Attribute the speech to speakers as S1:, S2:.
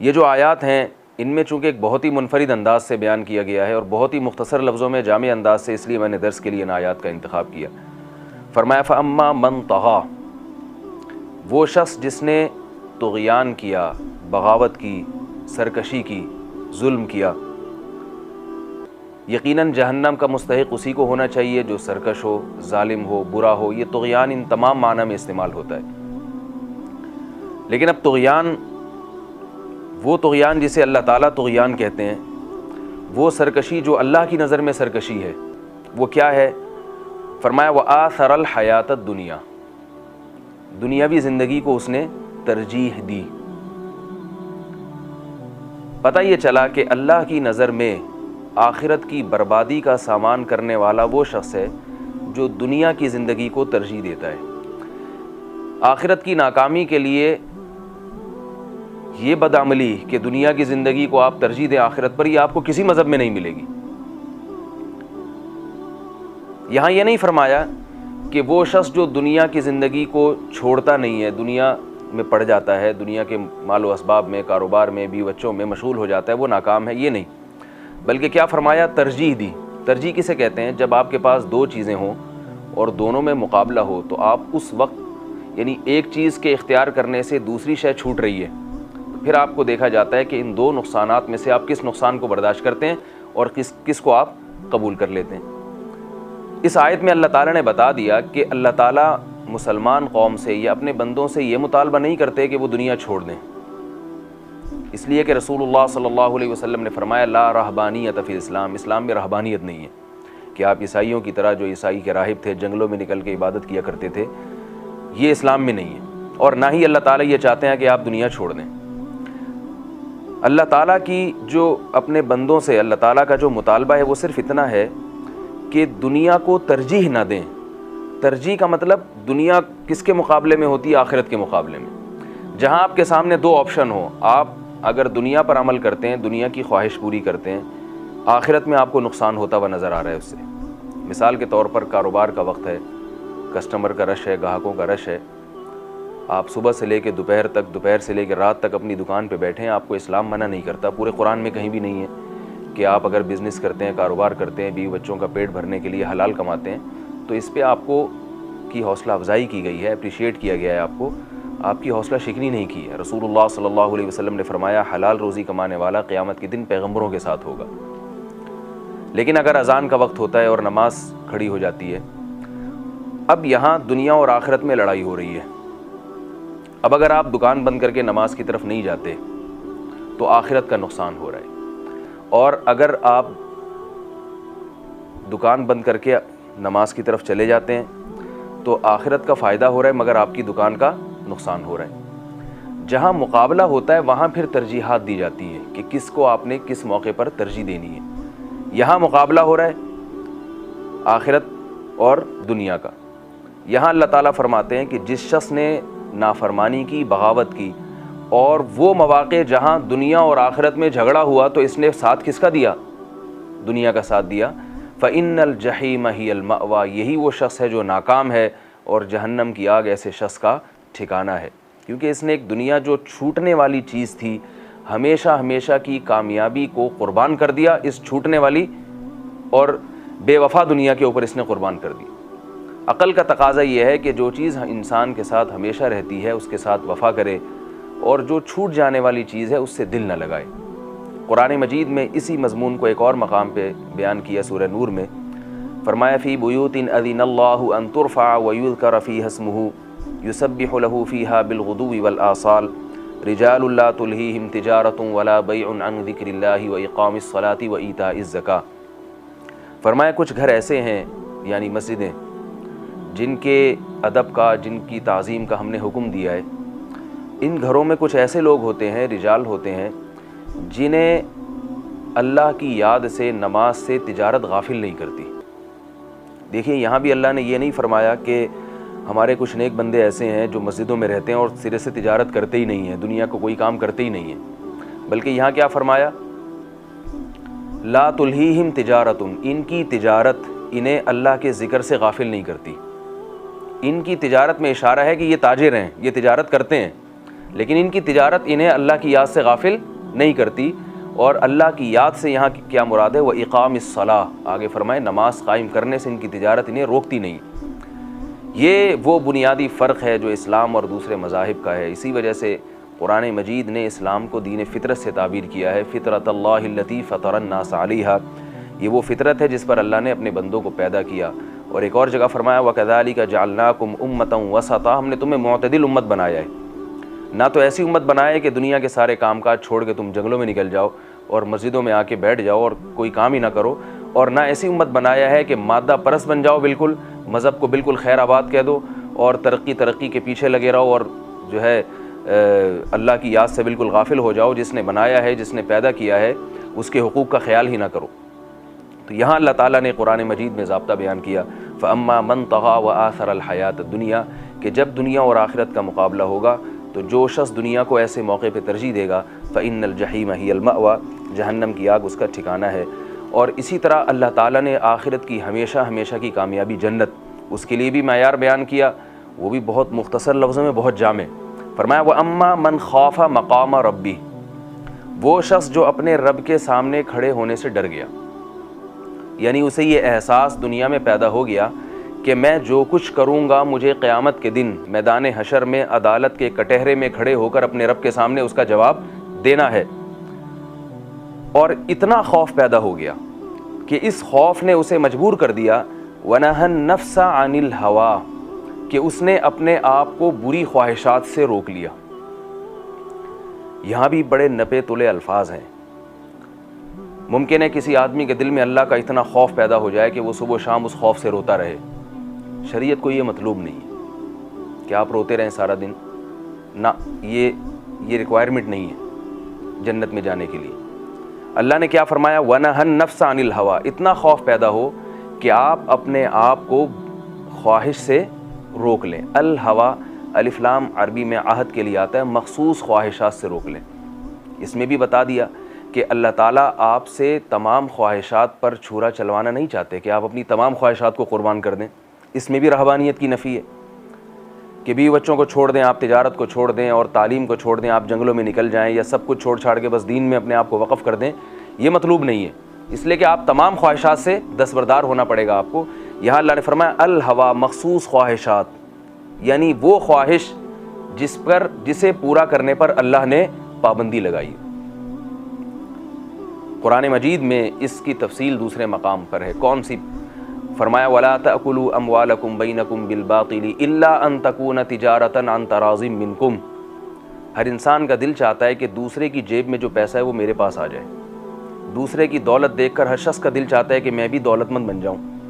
S1: یہ جو آیات ہیں ان میں چونکہ ایک بہت ہی منفرد انداز سے بیان کیا گیا ہے اور بہت ہی مختصر لفظوں میں جامع انداز سے، اس لیے میں نے درس کے لیے ان آیات کا انتخاب کیا۔ فرمایا فَأَمَّا مَنْ طَغَىٰ، وہ شخص جس نے طغیان کیا، بغاوت کی، سرکشی کی، ظلم کیا، یقیناً جہنم کا مستحق اسی کو ہونا چاہیے جو سرکش ہو، ظالم ہو، برا ہو۔ یہ طغیان ان تمام معنی میں استعمال ہوتا ہے، لیکن اب طغیان، وہ طغیان جسے اللہ تعالیٰ طغیان کہتے ہیں، وہ سرکشی جو اللہ کی نظر میں سرکشی ہے، وہ کیا ہے؟ فرمایا وَآثَرَ الْحَيَاةَ الدُّنْيَا، دنیاوی زندگی کو اس نے ترجیح دی۔ پتہ یہ چلا کہ اللہ کی نظر میں آخرت کی بربادی کا سامان کرنے والا وہ شخص ہے جو دنیا کی زندگی کو ترجیح دیتا ہے۔ آخرت کی ناکامی کے لیے یہ بدعملی کہ دنیا کی زندگی کو آپ ترجیح دیں آخرت پر، یہ آپ کو کسی مذہب میں نہیں ملے گی۔ یہاں یہ نہیں فرمایا کہ وہ شخص جو دنیا کی زندگی کو چھوڑتا نہیں ہے، دنیا میں پڑ جاتا ہے، دنیا کے مال و اسباب میں، کاروبار میں، بیوی بچوں میں مشغول ہو جاتا ہے، وہ ناکام ہے، یہ نہیں، بلکہ کیا فرمایا؟ ترجیح دی۔ ترجیح کسے کہتے ہیں؟ جب آپ کے پاس دو چیزیں ہوں اور دونوں میں مقابلہ ہو تو آپ اس وقت یعنی ایک چیز کے اختیار کرنے سے دوسری شے چھوٹ رہی ہے، پھر آپ کو دیکھا جاتا ہے کہ ان دو نقصانات میں سے آپ کس نقصان کو برداشت کرتے ہیں اور کس کو آپ قبول کر لیتے ہیں۔ اس آیت میں اللہ تعالیٰ نے بتا دیا کہ اللہ تعالیٰ مسلمان قوم سے یا اپنے بندوں سے یہ مطالبہ نہیں کرتے کہ وہ دنیا چھوڑ دیں، اس لیے کہ رسول اللہ صلی اللہ علیہ وسلم نے فرمایا لا رہبانیت فی الاسلام، اسلام میں رہبانیت نہیں ہے کہ آپ عیسائیوں کی طرح، جو عیسائی کے راہب تھے جنگلوں میں نکل کے عبادت کیا کرتے تھے، یہ اسلام میں نہیں ہے، اور نہ ہی اللہ تعالیٰ یہ چاہتے ہیں کہ آپ دنیا چھوڑ دیں۔ اللہ تعالیٰ کی جو اپنے بندوں سے اللہ تعالیٰ کا جو مطالبہ ہے وہ صرف اتنا ہے کہ دنیا کو ترجیح نہ دیں۔ ترجیح کا مطلب دنیا کس کے مقابلے میں ہوتی ہے؟ آخرت کے مقابلے میں۔ جہاں آپ کے سامنے دو آپشن ہوں، آپ اگر دنیا پر عمل کرتے ہیں، دنیا کی خواہش پوری کرتے ہیں، آخرت میں آپ کو نقصان ہوتا ہوا نظر آ رہا ہے اس سے۔ مثال کے طور پر کاروبار کا وقت ہے، کسٹمر کا رش ہے، گاہکوں کا رش ہے، آپ صبح سے لے کے دوپہر تک، دوپہر سے لے کے رات تک اپنی دکان پہ بیٹھے ہیں، آپ کو اسلام منع نہیں کرتا، پورے قرآن میں کہیں بھی نہیں ہے کہ آپ اگر بزنس کرتے ہیں، کاروبار کرتے ہیں، بیوی بچوں کا پیٹ بھرنے کے لیے حلال کماتے ہیں تو اس پہ آپ کو کی حوصلہ افزائی کی گئی ہے، اپریشیٹ کیا گیا ہے، آپ کی حوصلہ شکنی نہیں کی ہے۔ رسول اللہ صلی اللہ علیہ وسلم نے فرمایا حلال روزی کمانے والا قیامت کے دن پیغمبروں کے ساتھ ہوگا۔ لیکن اگر اذان کا وقت ہوتا ہے اور نماز کھڑی ہو جاتی ہے، اب یہاں دنیا اور آخرت میں لڑائی ہو رہی ہے۔ اب اگر آپ دکان بند کر کے نماز کی طرف نہیں جاتے تو آخرت کا نقصان ہو رہا ہے، اور اگر آپ دکان بند کر کے نماز کی طرف چلے جاتے ہیں تو آخرت کا فائدہ ہو رہا ہے مگر آپ کی دکان کا نقصان ہو رہا ہے۔ جہاں مقابلہ ہوتا ہے وہاں پھر ترجیحات دی جاتی ہیں کہ کس کو آپ نے کس موقع پر ترجیح دینی ہے۔ یہاں مقابلہ ہو رہا ہے آخرت اور دنیا کا۔ یہاں اللہ تعالیٰ فرماتے ہیں کہ جس شخص نے نافرمانی کی، بغاوت کی، اور وہ مواقع جہاں دنیا اور آخرت میں جھگڑا ہوا تو اس نے ساتھ کس کا دیا؟ دنیا کا ساتھ دیا۔ فَإِنَّ الْجَحِيمَ هِيَ الْمَأْوَىٰ، یہی وہ شخص ہے جو ناکام ہے اور جہنم کی آگ ایسے شخص کا ٹھکانہ ہے، کیونکہ اس نے ایک دنیا جو چھوٹنے والی چیز تھی، ہمیشہ ہمیشہ کی کامیابی کو قربان کر دیا، اس چھوٹنے والی اور بے وفا دنیا کے اوپر اس نے قربان کر دی۔ عقل کا تقاضا یہ ہے کہ جو چیز انسان کے ساتھ ہمیشہ رہتی ہے اس کے ساتھ وفا کرے، اور جو چھوٹ جانے والی چیز ہے اس سے دل نہ لگائے۔ قرآن مجید میں اسی مضمون کو ایک اور مقام پہ بیان کیا سورہ نور میں، فرمایا فی بیوت اذن اللہ ان ترفع ویذکر فیہا اسمہ یسبح لہ فیہا بالغدو والآصال رجال لا تلہیہم تجارۃ ولا بیع عن ذکر اللہ واقام الصلاۃ وایتاء الزکاۃ۔ فرمایا کچھ گھر ایسے ہیں یعنی مسجدیں جن کے ادب کا، جن کی تعظیم کا ہم نے حکم دیا ہے، ان گھروں میں کچھ ایسے لوگ ہوتے ہیں، رجال ہوتے ہیں، جنہیں اللہ کی یاد سے، نماز سے تجارت غافل نہیں کرتی۔ دیکھیں یہاں بھی اللہ نے یہ نہیں فرمایا کہ ہمارے کچھ نیک بندے ایسے ہیں جو مسجدوں میں رہتے ہیں اور سرے سے تجارت کرتے ہی نہیں ہیں، دنیا کو کوئی کام کرتے ہی نہیں ہیں، بلکہ یہاں کیا فرمایا؟ لا تلہیہم تجارت، ان کی تجارت انہیں اللہ کے ذکر سے غافل نہیں کرتی۔ ان کی تجارت میں اشارہ ہے کہ یہ تاجر ہیں، یہ تجارت کرتے ہیں، لیکن ان کی تجارت انہیں اللہ کی یاد سے غافل نہیں کرتی. اور اللہ کی یاد سے یہاں کیا مراد ہے؟ وہ اقام الصلاح، آگے فرمائے نماز قائم کرنے سے ان کی تجارت انہیں روکتی نہیں. یہ وہ بنیادی فرق ہے جو اسلام اور دوسرے مذاہب کا ہے. اسی وجہ سے قرآن مجید نے اسلام کو دین فطرت سے تعبیر کیا ہے. فطرت اللہ التی فطر الناس علیہا، یہ وہ فطرت ہے جس پر اللہ نے اپنے بندوں کو پیدا کیا. اور ایک اور جگہ فرمایا وَكَذَلِكَ جَعَلْنَاكُمْ أُمَّةً وَسَطًا، ہم نے تمہیں معتدل امت بنایا ہے. نہ تو ایسی امت بنایا ہے کہ دنیا کے سارے کام کاج چھوڑ کے تم جنگلوں میں نکل جاؤ اور مسجدوں میں آ کے بیٹھ جاؤ اور کوئی کام ہی نہ کرو، اور نہ ایسی امت بنایا ہے کہ مادہ پرست بن جاؤ، بالکل مذہب کو بالکل خیر آباد کہہ دو اور ترقی کے پیچھے لگے رہو اور جو ہے اللہ کی یاد سے بالکل غافل ہو جاؤ. جس نے بنایا ہے، جس نے پیدا کیا ہے، اس کے حقوق کا خیال ہی نہ کرو. تو یہاں اللہ تعالیٰ نے قرآن مجید میں ضابطہ بیان کیا فَأَمَّا مَنْ طَغَىٰ وَآثَرَ الْحَيَاةَ الدُّنْيَا، کہ جب دنیا اور آخرت کا مقابلہ ہوگا تو جو شخص دنیا کو ایسے موقع پہ ترجیح دے گا فَإِنَّ الْجَحِيمَ هِيَ الْمَأْوَىٰ، جہنم کی آگ اس کا ٹھکانہ ہے. اور اسی طرح اللہ تعالیٰ نے آخرت کی ہمیشہ کی کامیابی جنت، اس کے لیے بھی معیار بیان کیا، وہ بھی بہت مختصر لفظوں میں بہت جامع. فرمایا وَأَمَّا مَنْ خَافَ مَقَامَ رَبِّهِ، وہ شخص جو اپنے رب کے سامنے کھڑے ہونے سے ڈر گیا، یعنی اسے یہ احساس دنیا میں پیدا ہو گیا کہ میں جو کچھ کروں گا مجھے قیامت کے دن میدان حشر میں عدالت کے کٹہرے میں کھڑے ہو کر اپنے رب کے سامنے اس کا جواب دینا ہے. اور اتنا خوف پیدا ہو گیا کہ اس خوف نے اسے مجبور کر دیا وَنَهَى النَّفْسَ عَنِ الْهَوَىٰ، کہ اس نے اپنے آپ کو بری خواہشات سے روک لیا. یہاں بھی بڑے نپے تلے الفاظ ہیں. ممکن ہے کسی آدمی کے دل میں اللہ کا اتنا خوف پیدا ہو جائے کہ وہ صبح و شام اس خوف سے روتا رہے. شریعت کو یہ مطلوب نہیں ہے کہ آپ روتے رہیں سارا دن، نہ، یہ ریکوائرمنٹ نہیں ہے جنت میں جانے کے لیے. اللہ نے کیا فرمایا وَنَهَى النَّفْسَ عَنِ الْهَوَىٰ، اتنا خوف پیدا ہو کہ آپ اپنے آپ کو خواہش سے روک لیں. الہوا الف لام عربی میں عہد کے لیے آتا ہے، مخصوص خواہشات سے روک لیں. اس میں بھی بتا دیا کہ اللہ تعالیٰ آپ سے تمام خواہشات پر چھرا چلوانا نہیں چاہتے کہ آپ اپنی تمام خواہشات کو قربان کر دیں. اس میں بھی رہبانیت کی نفی ہے کہ بیوی بچوں کو چھوڑ دیں، آپ تجارت کو چھوڑ دیں اور تعلیم کو چھوڑ دیں، آپ جنگلوں میں نکل جائیں یا سب کچھ چھوڑ چھاڑ کے بس دین میں اپنے آپ کو وقف کر دیں. یہ مطلوب نہیں ہے، اس لیے کہ آپ تمام خواہشات سے دستبردار ہونا پڑے گا آپ کو. یہاں اللہ نے فرمایا الہوا، مخصوص خواہشات، یعنی وہ خواہش جسے پورا کرنے پر اللہ نے پابندی لگائی. قرآن مجید میں اس کی تفصیل دوسرے مقام پر ہے. کون سی؟ فرمایا وَلَا تَأْكُلُوا أَمْوَالَكُمْ بَيْنَكُمْ بِالْبَاطِلِ إِلَّا أَن تَكُونَ تِجَارَةً عَن تَرَاضٍ مِّنكُمْ. ہر انسان کا دل چاہتا ہے کہ دوسرے کی جیب میں جو پیسہ ہے وہ میرے پاس آ جائے. دوسرے کی دولت دیکھ کر ہر شخص کا دل چاہتا ہے کہ میں بھی دولت مند بن جاؤں.